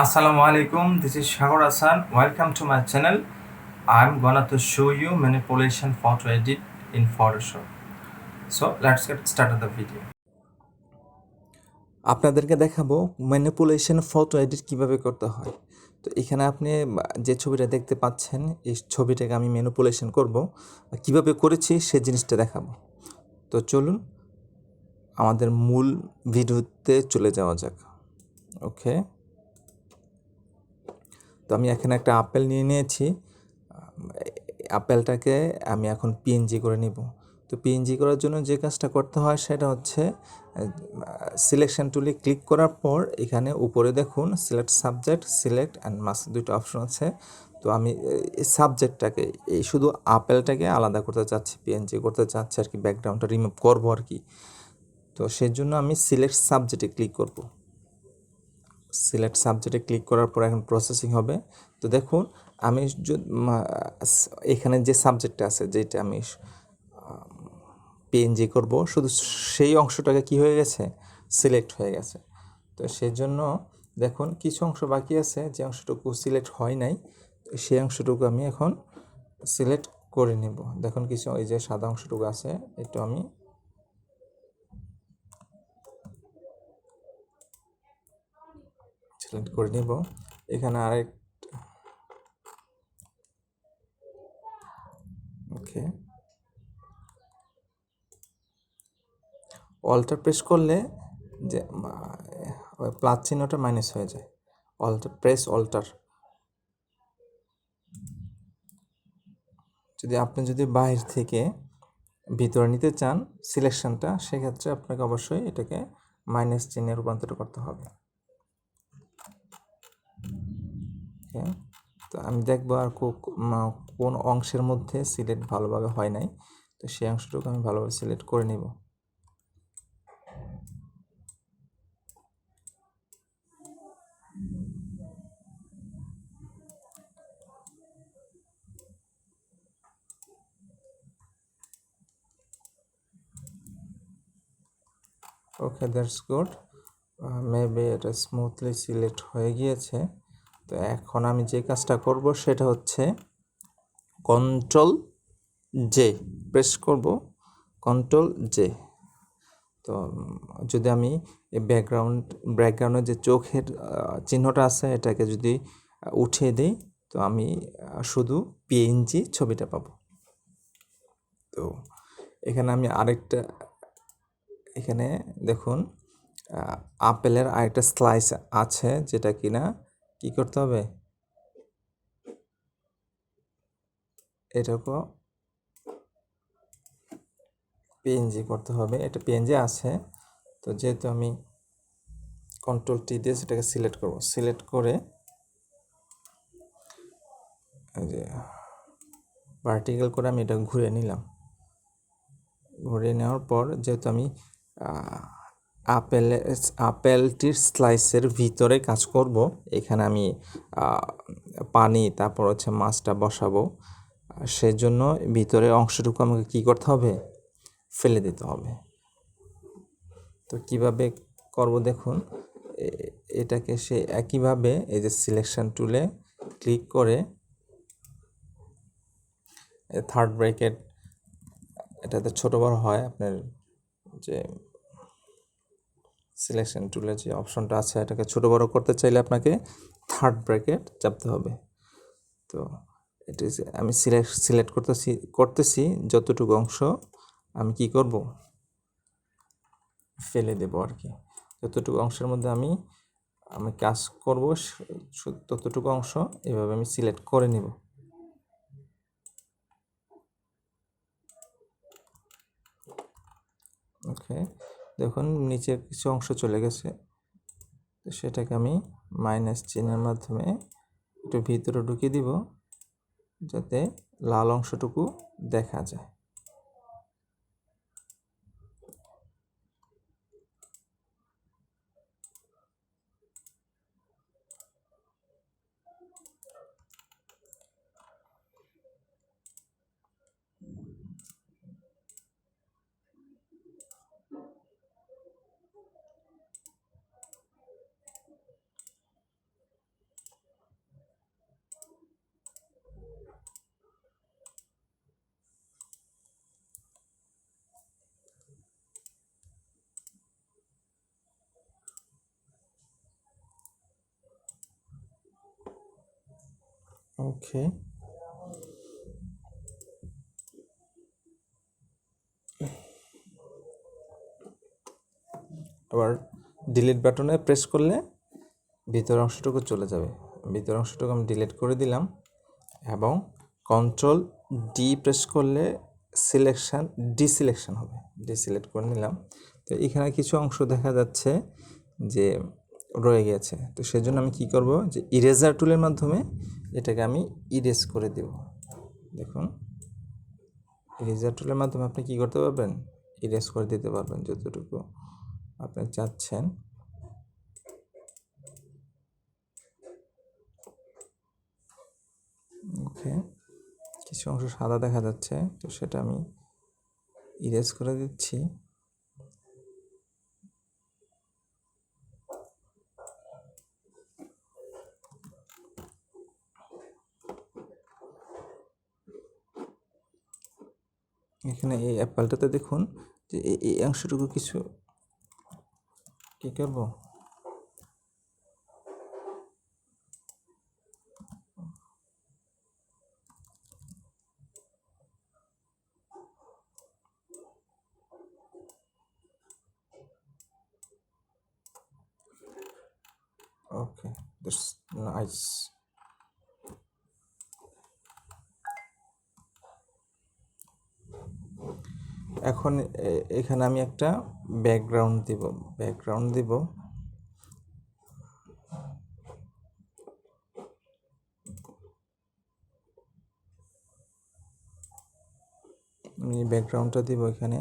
Assalamualaikum, this is SagorHasan. Welcome to my channel. I'm gonna to show you manipulation photo edit in Photoshop. So let's get started the video. আপনাদেরকে দেখাবো manipulation photo edit কিভাবে করতে হয়। তো এখানে আপনি যে ছবিটা দেখতে পাচ্ছেন এই ছবিটাকে আমি ম্যানিপুলেশন করব, কিভাবে করেছি সে জিনিসটা দেখাবো। তো চলুন আমাদের মূল ভিডিওতে চলে যাওয়া যাক। ওকে, তো আমি এখানে একটা আপেল নিয়ে নিয়েছি। আপেলটাকে আমি এখন পিএনজি করে নিব। তো পিএনজি করার জন্য যে কাজটা করতে হয় সেটা হচ্ছে সিলেকশন টুলে ক্লিক করার পর এখানে উপরে দেখুন select subject, select and mask দুটো অপশন আছে। তো আমি এই সাবজেক্টটাকে এই শুধু আপেলটাকে আলাদা করতে চাচ্ছি, পিএনজি করতে চাচ্ছি আর কি, ব্যাকগ্রাউন্ডটা রিমুভ করবো আর কি। তো সেই জন্য আমি সিলেক্ট সাবজেক্টে ক্লিক করব। সিলেক্ট সাবজেক্টে ক্লিক করার পর এখন প্রসেসিং হবে। তো দেখুন আমি এখানে যে সাবজেক্টটা আছে যেটা আমি পিএনজি করব, শুধু সেই অংশটাকে কি হয়ে গেছে, সিলেক্ট হয়ে গেছে। তো সেই জন্য দেখুন কিছু অংশ বাকি আছে, যে অংশটুকু সিলেক্ট হয় নাই, সেই অংশটুকু আমি এখন সিলেক্ট করে নেব। দেখুন কিছু এই যে সাদা অংশটুকু আছে, এটা আমি সিলেক্ট করে নেব। এখানে আরেক ওকে, অল্টার প্রেস করলে যে প্লাস চিহ্নটা মাইনাস হয়ে যায়। অল্টার যদি বাইরে থেকে ভিতরে নিতে চান সিলেকশনটা, সেক্ষেত্রে আপনাকে অবশ্যই এটাকে মাইনাস চিহ্নে রূপান্তর করতে হবে। তো আমি দেখবো আর কোন অংশের মধ্যে সিলেক্ট ভালোভাবে হয় নাই, তো সেই অংশটুকু আমি ভালোভাবে সিলেক্ট করে নিব। ওকে, দ্যাটস গুড। মেবি এটা স্মুথলি সিলেক্ট হয়ে গিয়েছে। তো এখন আমি যে কাজটা করব সেটা হচ্ছে কন্ট্রোল জে প্রেস করব, কন্ট্রোল জে। তো যদি আমি এই ব্যাকগ্রাউন্ডে যে চোখের চিহ্নটা আছে এটাকে যদি উঠিয়ে দিই, তো আমি শুধু পিএনজি ছবিটা পাবো। তো এখানে আমি এখানে দেখুন আপেলের আরেকটা স্লাইস আছে, যেটা কিনা কি করতে হবে, এটাকে পিএনজি করতে হবে। এটা পিএনজি আছে, তো যেহেতু আমি কন্ট্রোল টি দিয়ে সেটাকে সিলেক্ট করব, সিলেক্ট করে যে ভার্টিক্যাল করে আমি এটা ঘুরিয়ে নিলাম। ঘুরিয়ে নেওয়ার পর যেহেতু আমি আপেলটির স্লাইসের ভিতরে কাজ করব, এখানে আমি পানি তারপর হচ্ছে মাছটা বসাবো, সেই জন্য ভিতরে অংশটুকু আমাকে কী করতে হবে, ফেলে দিতে হবে। তো কিভাবে করব দেখুন, এটাকে সে একইভাবে এই যে সিলেকশন টুলে ক্লিক করে থার্ড ব্র্যাকেট, এটাতে ছোটো বড় হয়, আপনার যে সিলেকশন টুলে যে অপশনটা আছে এটাকে ছোটো বড় করতে চাইলে আপনাকে থার্ড ব্র্যাকেট চাপতে হবে। তো এটা আমি সিলেক্ট করতেছি যতটুকু অংশ আমি কি করব, ফেলে দেব আর কি। যতটুকু অংশের মধ্যে আমি কাজ করব ততটুকু অংশ এভাবে আমি সিলেক্ট করে নিব। ওকে, দেখুন নিচের কিছু অংশ চলে গেছে, তো সেটাকে আমি মাইনাস চিহ্নের মাধ্যমে একটু ভিতরে ঢুকিয়ে দিব, যাতে লাল অংশটুকু দেখা যায়। ওকে, আবার ডিলিট বাটনে প্রেস করলে ভিতর অংশটুকু চলে যাবে। ভিতর অংশটুকু আমি ডিলিট করে দিলাম এবং কন্ট্রোল ডি প্রেস করলে ডিসিলেকশন হবে, ডিসিলেক্ট করে নিলাম। তো এখানে কিছু অংশ দেখা যাচ্ছে যে রয়ে গেছে, তো সেজন্য আমি কি করব, যে ইরেজার টুলের মাধ্যমে এটাকে আমি ইরেজ করে দেব। দেখুন, ইরেজার টুলের মাধ্যমে আপনি কি করতে পারবেন, ইরেজ করে দিতে পারবেন যতটুকু আপনি চাচ্ছেন। ওকে, কিছু অংশ সাদা দেখা যাচ্ছে, তো সেটা আমি ইরেজ করে দিচ্ছি। এখানে এই অ্যাপেলটাতে দেখুন যে এই অংশটুকু কিছু কি করব, ওকে, দ্যাটস নাইস। এখন এখানে আমি একটা ব্যাকগ্রাউন্ড দিব। আমি ব্যাকগ্রাউন্ডটা দিব এখানে।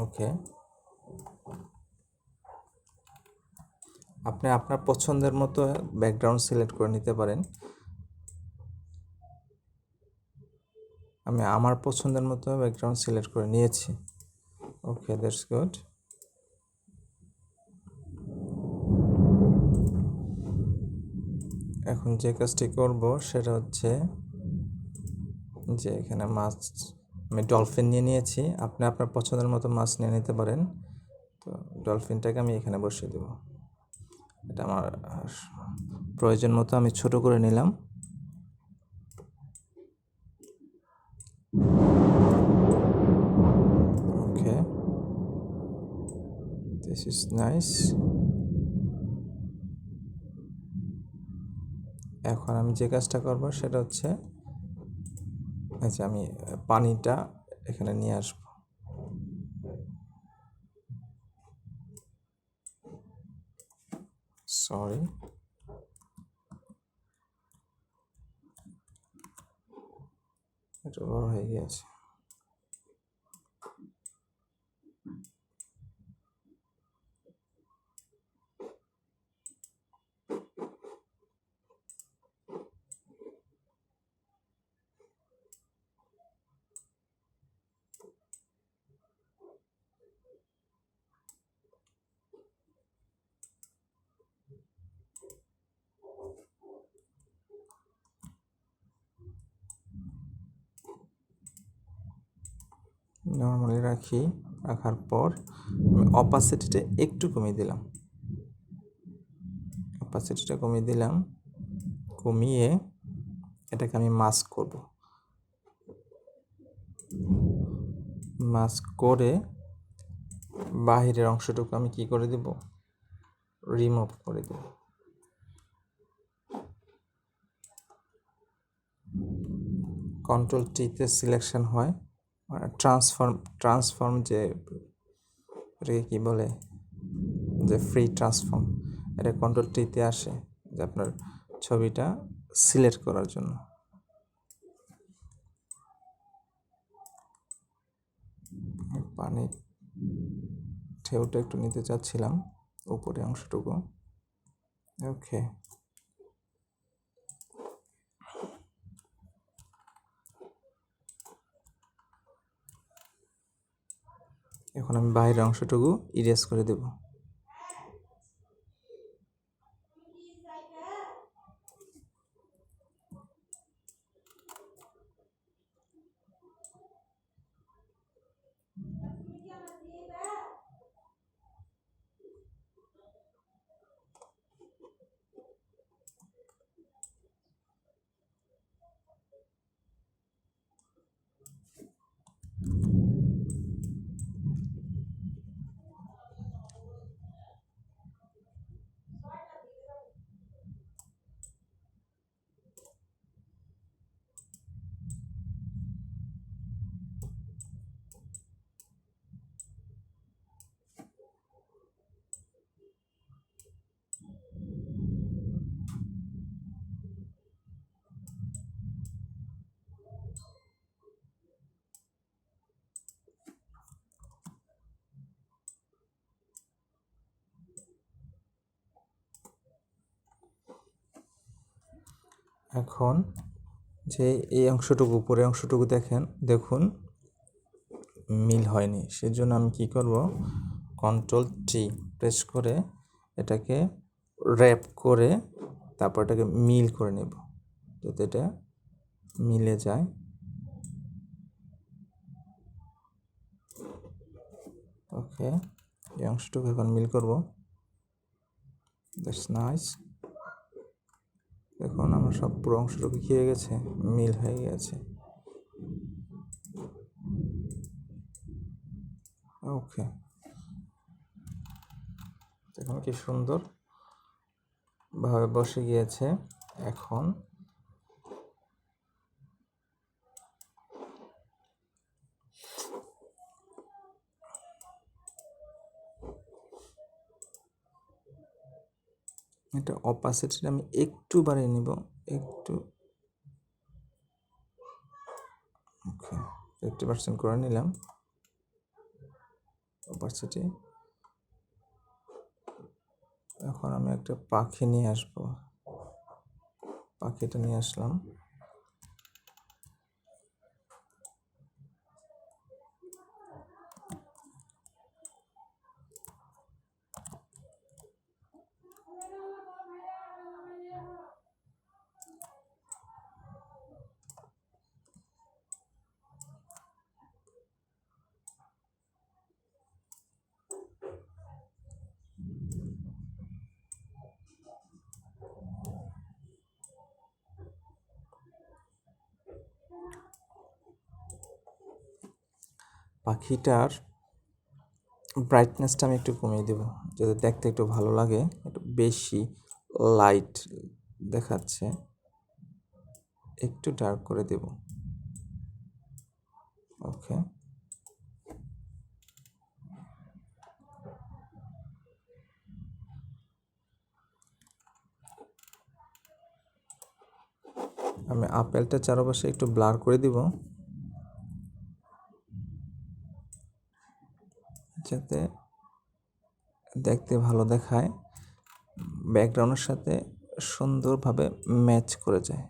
ওকে, আপনি আপনার পছন্দের মতো ব্যাকগ্রাউন্ড সিলেক্ট করে নিতে পারেন। আমি আমার পছন্দের মতো ব্যাকগ্রাউন্ড সিলেক্ট করে নিয়েছি। ওকে, দ্যাটস গুড। এখন যে কাজটি করব সেটা হচ্ছে যে এখানে মাছ, আমি ডলফিন নিয়ে নিয়েছি, আপনি আপনার পছন্দের মতো মাছ নিয়ে নিতে পারেন। তো ডলফিনটাকে আমি এখানে বসিয়ে দেব। এটা আমার প্রয়োজন মতো আমি ছোট করে নিলাম। ওকে, দিস ইজ নাইস। এখন আমি যে কাজটা করব সেটা হচ্ছে, আচ্ছা, আমি পানিটা এখানে নিয়ে আসবো। সরি, এটা বড় হয়ে গিয়েছে। নর্মালি রাখার পর আমি অপাসিটিটা একটু কমিয়ে দিলাম। কমিয়ে এটাকে আমি মাস্ক করব। মাস্ক করে বাহিরের অংশটুকু আমি কি করে দেব, রিমুভ করে দেব। কন্ট্রোল টিতে সিলেকশন হয়, ট্রান্সফর্ম যে এটাকে কি বলে, যে ফ্রি ট্রান্সফর্ম, এটা কন্ট্রোল টিতে আসে যে আপনার ছবিটা সিলেক্ট করার জন্য। পানি ঢেউটা একটু নিতে চাচ্ছিলাম, উপরে অংশটুকু। ওকে, এখন আমি বাইরের অংশটুকু ইরেজ করে দেব। এখন যে এই অংশটুকু উপরের অংশটুকু দেখুন মিল হয়নি, সেজন্য আমি কি করব, Ctrl+T প্রেস করে এটাকে র্যাপ করে তারপর এটাকে মিল করে নেব যাতে এটা মিলে যায়। ওকে, এই অংশটুকু এখন মিল করব। That's nice. দেখুন আমার সব পুরো অংশটুকু কি হয়ে গেছে, মিল হয়ে গেছে। ওকে, দেখুন কি সুন্দর ভাবে বসে গিয়েছে। এখন এটা অপাসিটিটা আমি একটু বাড়িয়ে নিব, একটু। ওকে, 50% করে নিলাম অপাসিটি। এখন আমি একটা পাখি নিয়ে আসবো, পাখিটা নিয়ে আসলাম। পাখিটার ব্রাইটনেসটা আমি একটু কমিয়ে দেব যাতে দেখতে একটু ভালো লাগে। একটু বেশি লাইট দেখাচ্ছে, একটু ডার্ক করে দেব। ওকে, আমি আপেলটা চারপাশে একটু ব্লার করে দিব যাতে দেখতে ভালো দেখায়, ব্যাকগ্রাউন্ডের সাথে সুন্দরভাবে ম্যাচ করে যায়।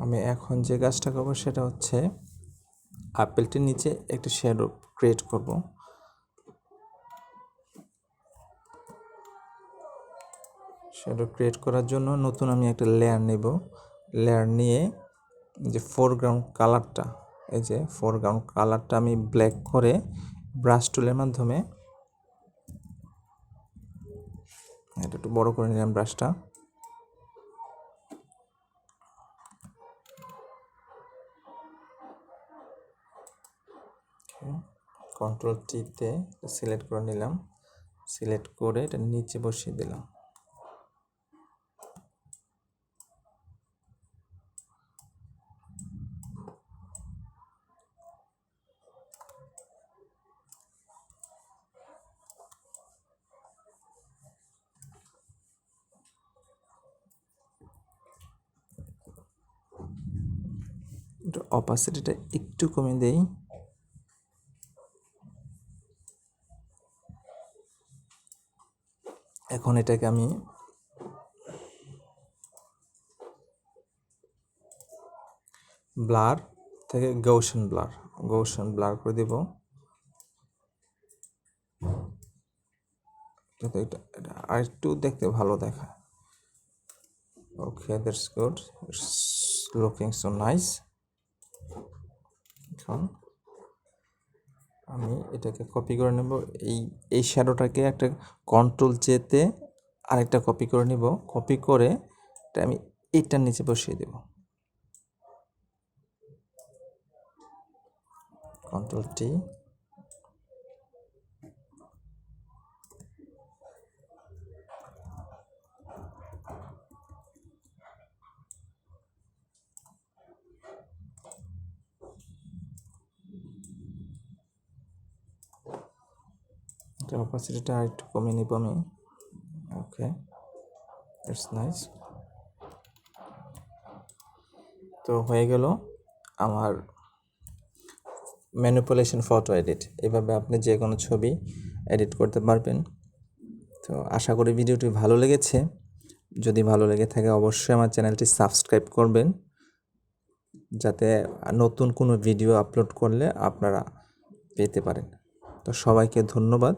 আমি এখন যে কাজটা করবো সেটা হচ্ছে আপেলটির নিচে একটা শ্যাডো ক্রিয়েট করব। শ্যাডো ক্রিয়েট করার জন্য নতুন আমি একটা লেয়ার নেব। লেয়ার নিয়ে যে ফোরগ্রাউন্ড কালারটা, এই যে ফোরগ্রাউন্ড কালারটা আমি ব্ল্যাক করে ব্রাশ টুলের মাধ্যমে এটা একটু বড় করে নিলাম ব্রাশটা। Ctrl+T-তে সিলেক্ট করে নিলাম, সিলেক্ট করে এটা নিচে বসিয়ে দিলাম। এটা অপাসিটিটা একটু কমিয়ে দেই। এখন এটাকে আমি ব্লার থেকে গৌসিয়ান ব্লার করে দেব যাতে এটা আর একটু দেখতে ভালো দেখায়। Okay, that's good, it's looking so nice. এখন আমি এটাকে কপি করে নেব, এই শ্যাডোটাকে একটা Ctrl+J-তে আরেকটা কপি করে নেব। কপি করে এটা আমি এইটার নিচে বসিয়ে দেব। Ctrl+T, তো অপাসিটিটা একটু কমিয়ে নিব আমি। ওকে, ইটস নাইস। তো হয়ে গেল আমার ম্যানিপুলেশন ফটো এডিট। এভাবে আপনি যে কোনো ছবি এডিট করতে পারবেন। তো আশা করি ভিডিওটি ভালো লেগেছে। যদি ভালো লেগে থাকে অবশ্যই আমার চ্যানেলটি সাবস্ক্রাইব করবেন, যাতে নতুন কোনো ভিডিও আপলোড করলে আপনারা পেতে পারেন। তো সবাইকে ধন্যবাদ।